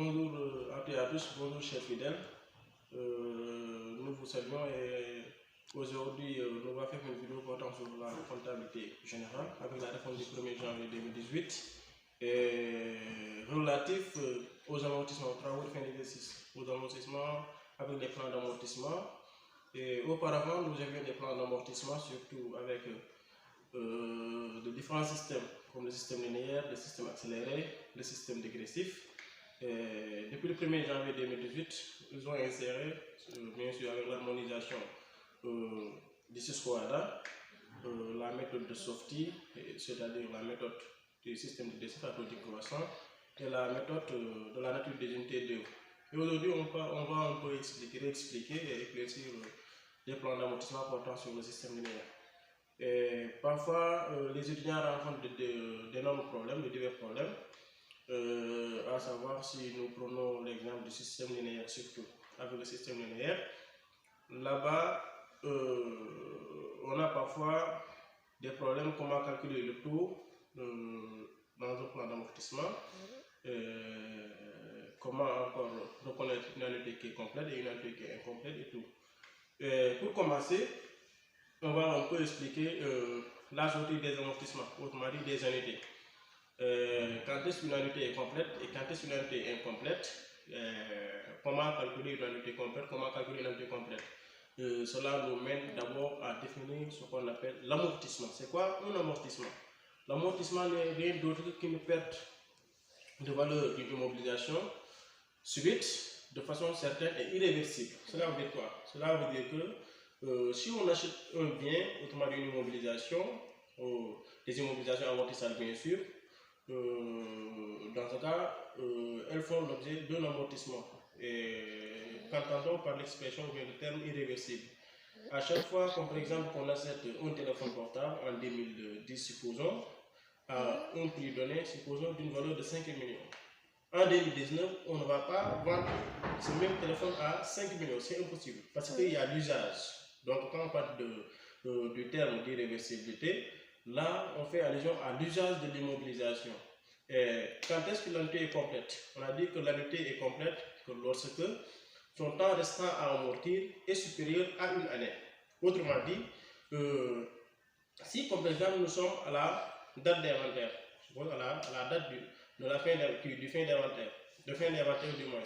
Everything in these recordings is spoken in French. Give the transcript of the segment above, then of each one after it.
Bonjour à toutes et à tous, bonjour chers fidèles. Nous vous saluons et aujourd'hui nous allons faire une vidéo portant sur la comptabilité générale avec la réforme du 1er janvier 2018 et relatif aux amortissements, aux travaux de fin d'exercice, aux amortissements avec les plans d'amortissement. Et auparavant, nous avions des plans d'amortissement surtout avec de différents systèmes comme le système linéaire, le système accéléré, le système dégressif. Et depuis le 1er janvier 2018, ils ont inséré, bien sûr avec l'harmonisation du Cisco-ADA, la méthode de Softy, c'est-à-dire la méthode du système de dégressif à taux décroissant et la méthode de la nature des unités d'œuvre. Et aujourd'hui, on va un peu réexpliquer et éclaircir les plans d'amortissement portant sur le système linéaire. Et parfois, les étudiants rencontrent d'énormes problèmes, de divers problèmes, à savoir si nous prenons l'exemple du système linéaire, surtout avec le système linéaire. Là-bas, on a parfois des problèmes comment calculer le taux dans un plan d'amortissement, comment encore reconnaître une annuité qui est complète et une annuité qui est incomplète et tout. Pour commencer, on va un peu expliquer la sortie des amortissements, autrement dit des annuités. Quand est-ce qu'une annuité est complète et quand est-ce qu'une annuité est incomplète, comment calculer une annuité complète, comment calculer une annuité complète. Cela nous mène d'abord à définir ce qu'on appelle l'amortissement. C'est quoi un amortissement? L'amortissement n'est rien d'autre qu'une perte de valeur d'une immobilisation subite, de façon certaine et irréversible. Cela veut dire quoi? Cela veut dire que si on achète un bien, autrement dit une immobilisation, des immobilisations amortissables bien sûr, dans ce cas, elles font l'objet d'un amortissement. Et qu'entend-on par l'expression ou bien le terme irréversible? À chaque fois, comme par exemple, qu'on achète un téléphone portable en 2010, supposons, à un prix donné, supposons d'une valeur de 5 millions. En 2019, on ne va pas vendre ce même téléphone à 5 millions, c'est impossible, parce qu'il y a l'usage. Donc quand on parle du terme d'irréversibilité, là on fait allusion à l'usage de l'immobilisation. Quand est-ce que l'annuité est complète? On a dit que l'annuité est complète que lorsque son temps restant à amortir est supérieur à une année. Autrement dit, si comme par exemple nous sommes à la date d'inventaire, à la date de la fin d'inventaire, de fin d'inventaire du mois,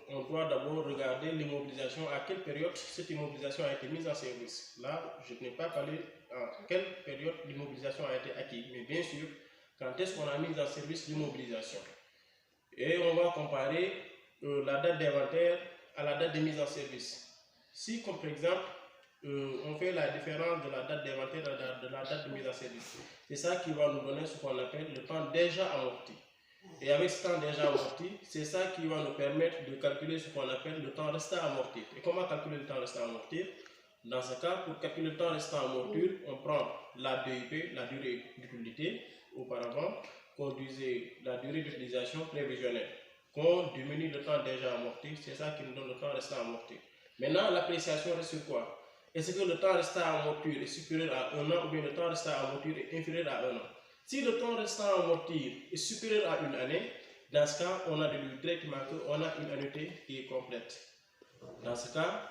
on doit d'abord regarder l'immobilisation, à quelle période cette immobilisation a été mise en service. Là, je n'ai pas parlé à quelle période l'immobilisation a été acquise, mais bien sûr, quand est-ce qu'on a mis en service l'immobilisation. Et on va comparer la date d'inventaire à la date de mise en service. Si, comme par exemple, on fait la différence de la date d'inventaire et de la date de mise en service, c'est ça qui va nous donner ce qu'on appelle le temps déjà amorti. Et avec ce temps déjà amorti, c'est ça qui va nous permettre de calculer ce qu'on appelle le temps restant à amortir. Et comment calculer le temps restant à amortir? Dans ce cas, pour calculer le temps restant à amortir, on prend la DUP, la durée d'utilité, auparavant, qu'on disait la durée d'utilisation prévisionnelle, qu'on diminue le temps déjà amorti, c'est ça qui nous donne le temps restant à amortir. Maintenant, l'appréciation reste sur quoi? Est-ce que le temps restant à amortir est supérieur à 1 an ou bien le temps restant à amortir est inférieur à 1 an? Si le temps restant à amortir est supérieur à une année, dans ce cas, on a déduit directement qu'on a une annuité qui est complète. Dans ce cas,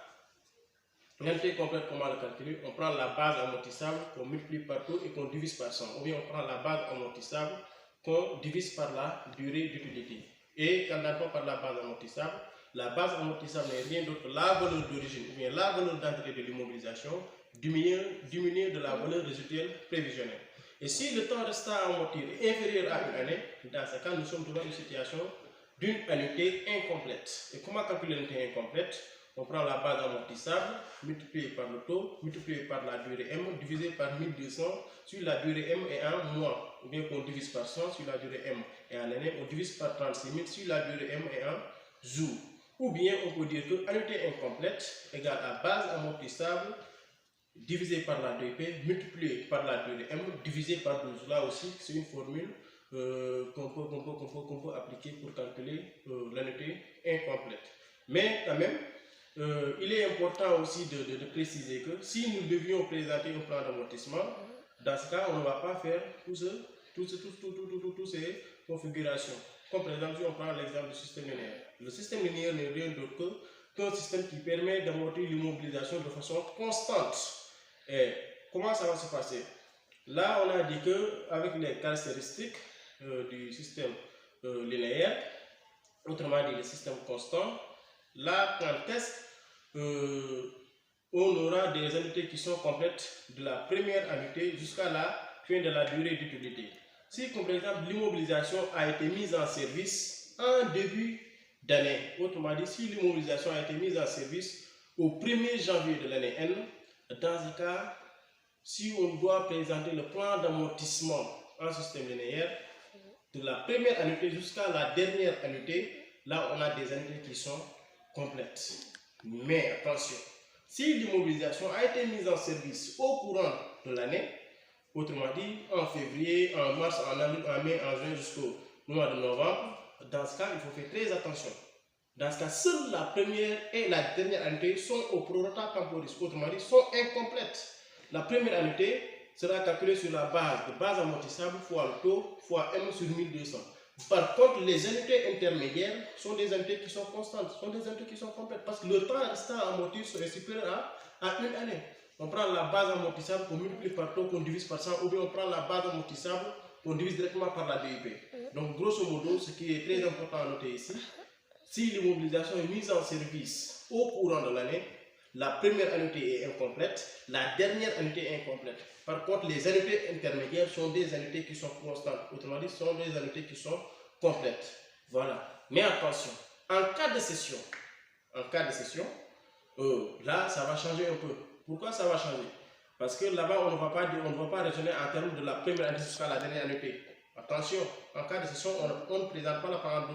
l'annuité complète, comment le calculer? On prend la base amortissable qu'on multiplie par taux et qu'on divise par 100. Ou bien on prend la base amortissable qu'on divise par la durée d'utilité. Et quand on par la base amortissable n'est rien d'autre que la valeur d'origine ou bien la valeur d'entrée de l'immobilisation diminuée de la valeur résiduelle prévisionnelle. Et si le temps restant à amortir est inférieur à une année, dans ce cas, nous sommes devant une situation d'une annuité incomplète. Et comment calculer l'annuité incomplète? On prend la base amortissable, multipliée par le taux, multipliée par la durée M, divisé par 1200 sur la durée M et en mois. Ou bien qu'on divise par 100 sur la durée M et en année, on divise par 36 000 sur la durée M et en jours. Ou bien on peut dire que annuité incomplète égale à base amortissable divisé par la DP, multiplié par la durée M, divisé par 12. Là aussi, c'est une formule qu'on peut appliquer pour calculer l'annuité incomplète. Mais quand même, il est important aussi de préciser que si nous devions présenter un plan d'amortissement, dans ce cas, on ne va pas faire toutes ces configurations. comme par exemple si on prend l'exemple du système linéaire. Le système linéaire n'est rien d'autre qu'un système qui permet d'amortir l'immobilisation de façon constante. Et comment ça va se passer? Là, on a dit qu'avec les caractéristiques du système linéaire, autrement dit le système constant, là, quand on aura des annuités qui sont complètes de la première annuité jusqu'à la fin de la durée d'utilité. Si, comme par exemple, l'immobilisation a été mise en service en début d'année, autrement dit, si l'immobilisation a été mise en service au 1er janvier de l'année N, dans ce cas, si on doit présenter le plan d'amortissement en système linéaire, de la première annuité jusqu'à la dernière annuité, là, on a des annuités qui sont complètes. Mais attention, si l'immobilisation a été mise en service au courant de l'année, autrement dit, en février, en mars, en avril, en mai, en juin jusqu'au mois de novembre, dans ce cas, il faut faire très attention. Dans ce cas, seule la première et la dernière annuité sont au prorata temporis, autrement dit, sont incomplètes. La première annuité sera calculée sur la base de base amortissable fois le taux fois M sur 1200. Par contre, les annuités intermédiaires sont des annuités qui sont constantes, sont des annuités qui sont complètes, parce que le temps restant à amortir serait supérieur à une année. On prend la base amortissable qu'on multiplie par taux, qu'on divise par 100, ou bien on prend la base amortissable qu'on divise directement par la DIP. Donc, grosso modo, ce qui est très important à noter ici, si l'immobilisation est mise en service au courant de l'année, la première annuité est incomplète, la dernière annuité est incomplète. Par contre, les annuités intermédiaires sont des annuités qui sont constantes, autrement dit, sont des annuités qui sont complètes. Voilà. Mais attention, en cas de cession, là, ça va changer un peu. Pourquoi ça va changer? Parce que là-bas, on ne va pas raisonner en termes de la première année jusqu'à la dernière annuité. Attention, en cas de cession, on ne présente pas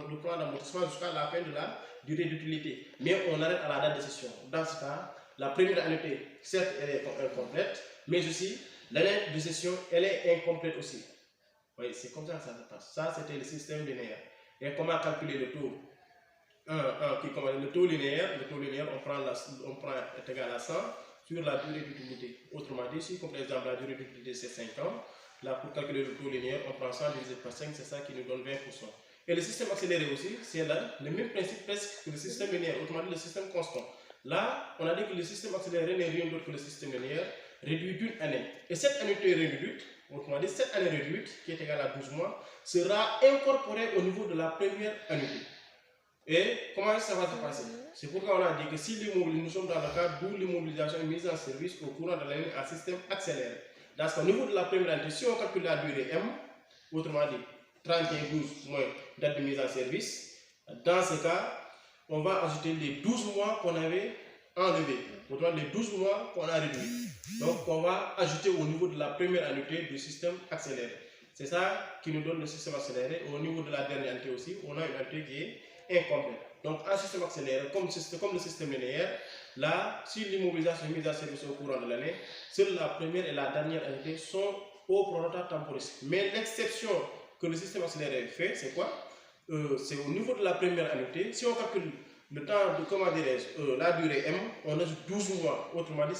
le plan d'amortissement jusqu'à la fin de la durée d'utilité. Mais on arrête à la date de cession. Dans ce cas, la première annuité, certes, elle est incomplète, mais aussi, l'année de cession, elle est incomplète aussi. Oui, c'est comme ça que ça se passe. Ça, c'était le système linéaire. Et comment calculer le taux? Le taux linéaire, on prend est égal à 100 sur la durée d'utilité. Autrement dit, si, comme par exemple, la durée d'utilité, c'est 5 ans, là, pour calculer le taux linéaire, on prend 100 divisé par 5, c'est ça qui nous donne 20%. Et le système accéléré aussi, c'est le même principe presque que le système linéaire, autrement dit le système constant. Là, on a dit que le système accéléré n'est rien d'autre que le système linéaire réduit d'une année. Et cette annuité réduite, autrement dit cette année réduite, qui est égale à 12 mois, sera incorporée au niveau de la première annuité. Et comment ça va se passer? C'est pourquoi on a dit que si nous sommes dans le cadre d'où l'immobilisation est mise en service au courant de l'année à système accéléré. Dans ce niveau de la première année, si on calcule la durée M, autrement dit 31-12 moins date de mise en service, dans ce cas, on va ajouter les 12 mois qu'on avait enlevés, autrement les 12 mois qu'on a réduits. Donc, on va ajouter au niveau de la première annuité du système accéléré. C'est ça qui nous donne le système accéléré. Au niveau de la dernière annuité aussi, on a une annuité qui est incomplète. Donc, un système accéléré, comme le système linéaire, là, si l'immobilisation est mise en service au courant de l'année, seules la première et la dernière annuité sont au prorata temporis. Mais l'exception que le système accéléré fait, c'est quoi? C'est au niveau de la première annuité. Si on calcule le temps de, la durée M, on ajoute 12 mois. Autrement dit,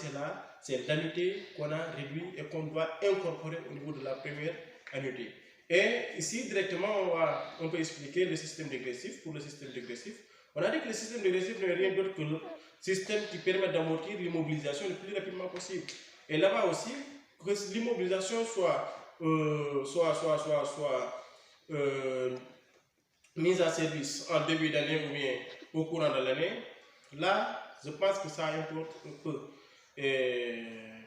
c'est l'annuité qu'on a réduit et qu'on doit incorporer au niveau de la première annuité. Et ici, directement, on peut expliquer le système dégressif. Pour le système dégressif, on a dit que le système dégressif n'est rien d'autre que le système qui permet d'amortir l'immobilisation le plus rapidement possible. Et là-bas aussi, que l'immobilisation soit mise en service en début d'année ou bien au courant de l'année, là, je pense que ça importe un peu. Et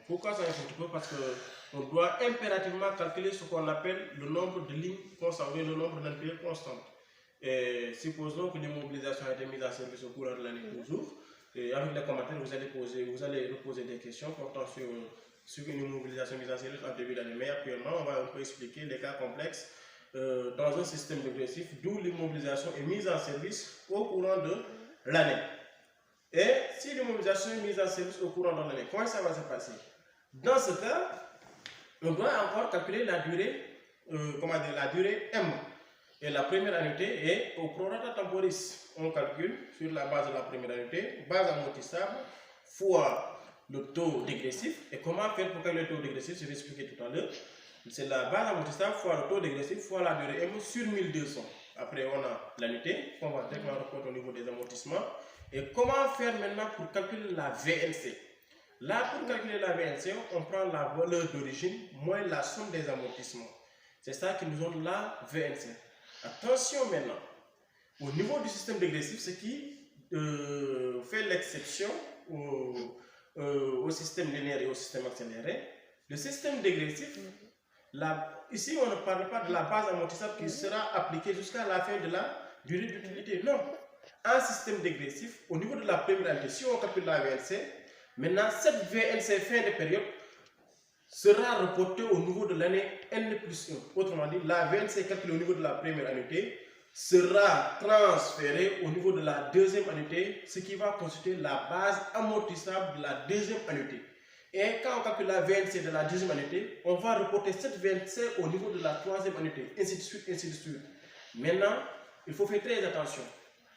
pourquoi ça importe peu? Parce qu'on doit impérativement calculer ce qu'on appelle le nombre de lignes constantes, le nombre d'annuités constantes. Et supposons que l'immobilisation a été mise en service au courant de l'année toujours. Et avec les commentaires, vous allez reposer des questions portant sur une immobilisation mise en service en début d'année. Mais actuellement, on peut expliquer les cas complexes dans un système dégressif d'où l'immobilisation est mise en service au courant de l'année. Et si l'immobilisation est mise en service au courant de l'année, comment ça va se passer? Dans ce cas, on doit encore calculer la durée, la durée M. Et la première annuité est au prorata temporis. On calcule sur la base de la première annuité, base amortissable, fois le taux dégressif. Et comment faire pour calculer le taux dégressif? Je vais expliquer tout à l'heure. C'est la base amortissable fois le taux dégressif fois la durée M sur 1200. Après, on a l'annuité qu'on va directement reporter au niveau des amortissements. Et comment faire maintenant pour calculer la VNC? Là, pour calculer la VNC, on prend la valeur d'origine moins la somme des amortissements. C'est ça qui nous donne la VNC. Attention maintenant, au niveau du système dégressif, ce qui fait l'exception au système linéaire et au système accéléré, le système dégressif, ici on ne parle pas de la base amortissable qui sera appliquée jusqu'à la fin de la durée d'utilité. Non. Un système dégressif, au niveau de la première année, si on calcule la VNC, maintenant cette VNC fin de période sera reportée au niveau de l'année N plus 1. Autrement dit, la VNC calculée au niveau de la première annuité sera transférée au niveau de la deuxième annuité, ce qui va constituer la base amortissable de la deuxième annuité. Et quand on calcule la VNC de la deuxième annuité, on va reporter cette VNC au niveau de la troisième annuité, ainsi de suite, ainsi de suite. Maintenant, il faut faire très attention.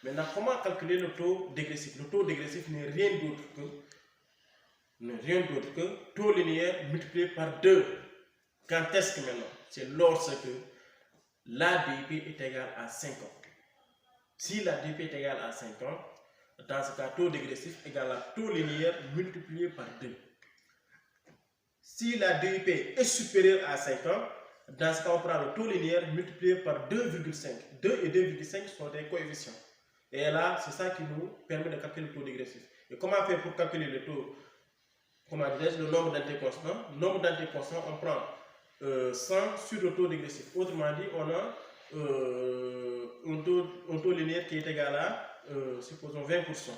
Maintenant, comment calculer le taux dégressif? Le taux dégressif n'est rien d'autre que taux linéaire multiplié par 2. Quand est-ce que maintenant? C'est lorsque la DP est égale à 5 ans. Si la DP est égale à 5 ans, dans ce cas, taux dégressif égale à taux linéaire multiplié par 2. Si la DIP est supérieure à 5 ans, dans ce cas, on prend le taux linéaire multiplié par 2,5. 2 et 2,5 sont des coefficients. Et là, c'est ça qui nous permet de calculer le taux dégressif. Et comment faire pour calculer le taux, le nombre d'entités constants? Le nombre d'entités constants, on prend 100 sur le taux dégressif. Autrement dit, on a un taux linéaire qui est égal à, supposons, 20%.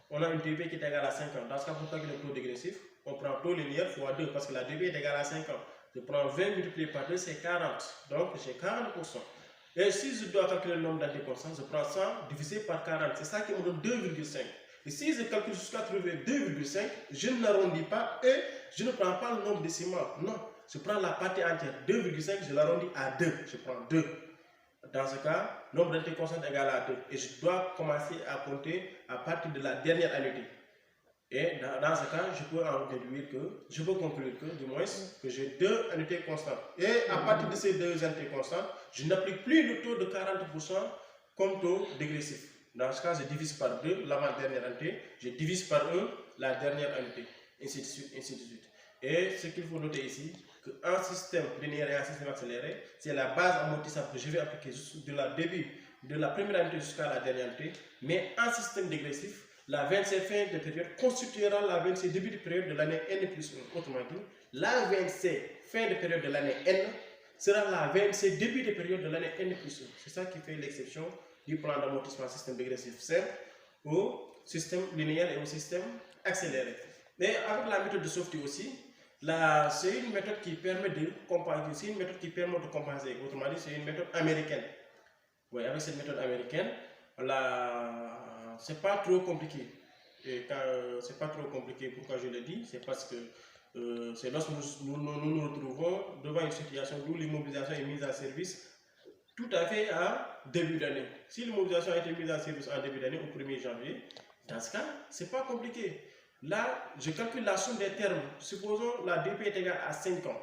On a une DP qui est égale à 5 ans. Dans ce cas, pour calculer le taux dégressif, on prend taux linéaire fois 2 parce que la DP est égale à 5 ans. Je prends 20 multiplié par 2, c'est 40. Donc, j'ai 40%. Et si je dois calculer le nombre d'entités constantes, je prends 100 divisé par 40. C'est ça qui me donne 2,5. Et si je calcule jusqu'à trouver 2,5, je ne l'arrondis pas et je ne prends pas le nombre décimal. Non, je prends la partie entière. 2,5, je l'arrondis à 2. Je prends 2. Dans ce cas, le nombre d'entités constantes est égal à 2. Et je dois commencer à compter à partir de la dernière annuité. Et dans ce cas, je peux en déduire que, je peux conclure que, du moins, que j'ai 2 unités constantes. Et à partir de ces 2 unités constantes, je n'applique plus le taux de 40% comme taux dégressif. Dans ce cas, je divise par 2 l'avant-dernière unité, je divise par 1 la dernière unité, ainsi de suite, ainsi de suite. Et ce qu'il faut noter ici, qu'un système linéaire et un système accéléré, c'est la base amortissable que je vais appliquer de la première unité jusqu'à la dernière unité, mais un système dégressif, la VNC fin de période constituera la VNC début de période de l'année N plus 1. Autrement dit, la VNC fin de période de l'année N sera la VNC début de période de l'année N plus 1. C'est ça qui fait l'exception du plan d'amortissement système dégressif simple au système linéaire et au système accéléré. Mais avec la méthode de Softy aussi, c'est une méthode qui permet de compenser. C'est une méthode qui permet de compenser. Autrement dit, c'est une méthode américaine. Oui, avec cette méthode américaine, c'est pas trop compliqué. Et c'est pas trop compliqué, pourquoi je le dis? C'est parce que c'est lorsque nous nous retrouvons devant une situation où l'immobilisation est mise en service tout à fait à début d'année. Si l'immobilisation a été mise en service en début d'année, au 1er janvier, dans ce cas, c'est pas compliqué. Là, je calcule la somme des termes. Supposons la DP est égale à 5 ans.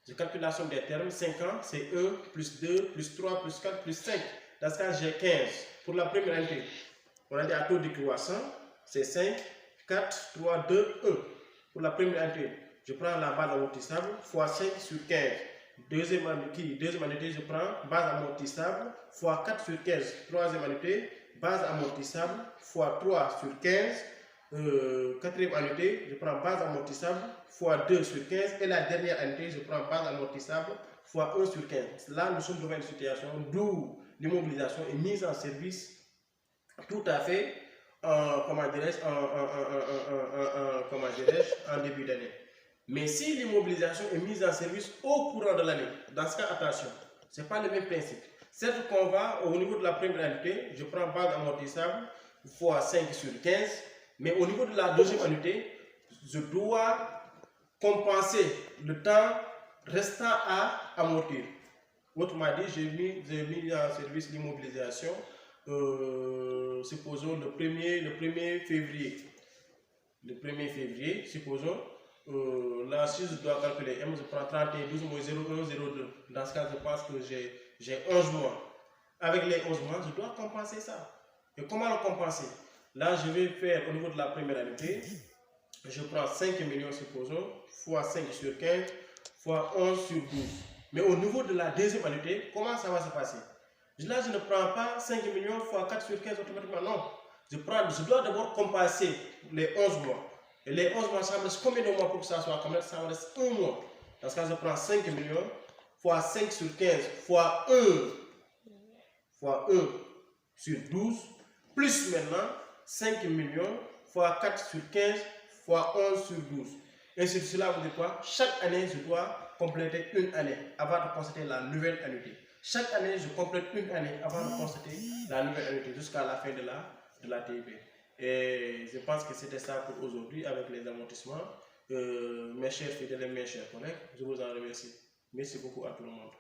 Je calcule la somme des termes. 5 ans, c'est 1, plus 2, plus 3, plus 4, plus 5. Dans ce cas, j'ai 15. Pour la première année, on a dit à taux décroissant, c'est 5, 4, 3, 2, 1. Pour la première année, je prends la base amortissable fois 5 sur 15. Deuxième année, je prends base amortissable fois 4 sur 15. Troisième année, base amortissable fois 3 sur 15. Quatrième année, je prends base amortissable fois 2 sur 15. Et la dernière année, je prends base amortissable fois 1 sur 15. Là, nous sommes devant une situation d'où l'immobilisation est mise en service tout à fait, comment dirais-je, en début d'année. Mais si l'immobilisation est mise en service au courant de l'année, dans ce cas, attention, ce n'est pas le même principe. Certes qu'on va au niveau de la première année, je prends base amortissable fois 5 sur 15, mais au niveau de la deuxième année, je dois compenser le temps restant à amortir. Autrement dit, j'ai mis en service l'immobilisation, supposons le 1er février. Le 1er février, supposons, là, si je dois calculer M, je prends 31, 12 moins 0, 1, 0, 2. Dans ce cas, je pense que j'ai 11 mois. avec les 11 mois, je dois compenser ça. Et comment le compenser? Là, je vais faire au niveau de la première annuité, je prends 5 millions, supposons, fois 5 sur 15, fois 11 sur 12. Mais au niveau de la deuxième annuité, comment ça va se passer? Là, je ne prends pas 5 millions fois 4 sur 15 automatiquement, non. Je dois d'abord compenser les 11 mois. Et les 11 mois, ça me reste combien de mois pour que ça soit comme ça me reste 1 mois. Dans ce cas, je prends 5 millions fois 5 sur 15 fois 1 sur 12, plus maintenant 5 millions fois 4 sur 15 fois 11 sur 12. Et sur cela, vous dites quoi? Chaque année, je dois compléter une année avant de constater la nouvelle annuité. Chaque année, je complète une année avant de constater la nouvelle annuité jusqu'à la fin de la TIP. Et je pense que c'était ça pour aujourd'hui avec les amortissements. Mes chers fidèles et mes chers collègues, je vous en remercie. Merci beaucoup à tout le monde.